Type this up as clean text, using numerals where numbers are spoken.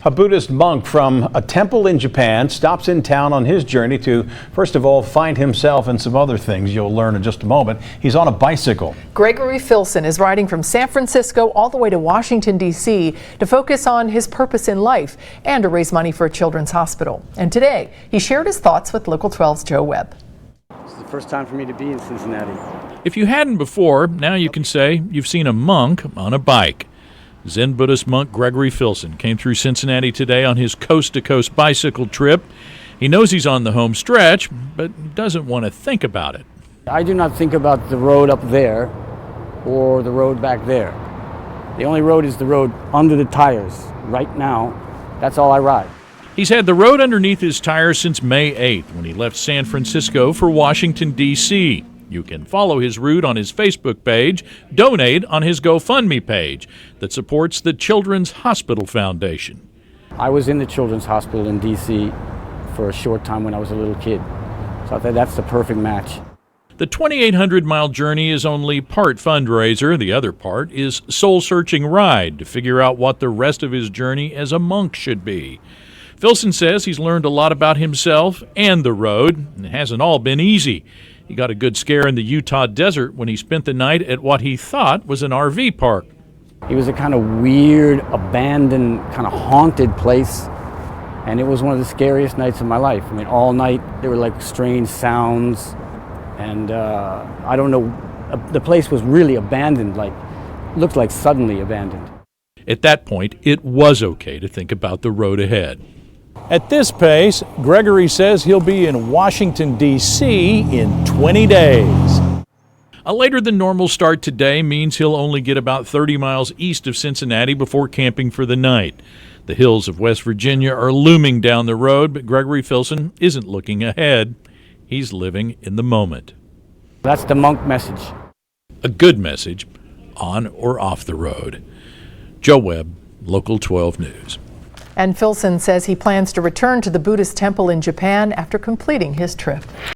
A Buddhist monk from a temple in Japan stops in town on his journey to, first of all, find himself and some other things you'll learn in just a moment. He's on a bicycle. Gregory Filson is riding from San Francisco all the way to Washington, D.C. to focus on his purpose in life and to raise money for a children's hospital. And today, he shared his thoughts with Local 12's Joe Webb. It's the first time for me to be in Cincinnati. If you hadn't before, now you can say you've seen a monk on a bike. Zen Buddhist monk Gregory Filson came through Cincinnati today on his coast-to-coast bicycle trip. He knows he's on the home stretch, but doesn't want to think about it. I do not think about the road up there or the road back there. The only road is the road under the tires. Right now, that's all I ride. He's had the road underneath his tires since May 8th when he left San Francisco for Washington, D.C. You can follow his route on his Facebook page, donate on his GoFundMe page that supports the Children's Hospital Foundation. I was in the Children's Hospital in D.C. for a short time when I was a little kid, so I thought that's the perfect match. The 2,800-mile journey is only part fundraiser. The other part is soul-searching ride to figure out what the rest of his journey as a monk should be. Filson says he's learned a lot about himself and the road, and it hasn't all been easy. He got a good scare in the Utah desert when he spent the night at what he thought was an RV park. It was a kind of weird, abandoned, kind of haunted place, and it was one of the scariest nights of my life. I mean, all night there were like strange sounds, and I don't know, the place was really abandoned, looked like suddenly abandoned. At that point, it was okay to think about the road ahead. At this pace, Gregory says he'll be in Washington, D.C. in 20 days. A later than normal start today means he'll only get about 30 miles east of Cincinnati before camping for the night. The hills of West Virginia are looming down the road, but Gregory Filson isn't looking ahead. He's living in the moment. That's the monk message. A good message, on or off the road. Joe Webb, Local 12 News. And Filson says he plans to return to the Buddhist temple in Japan after completing his trip.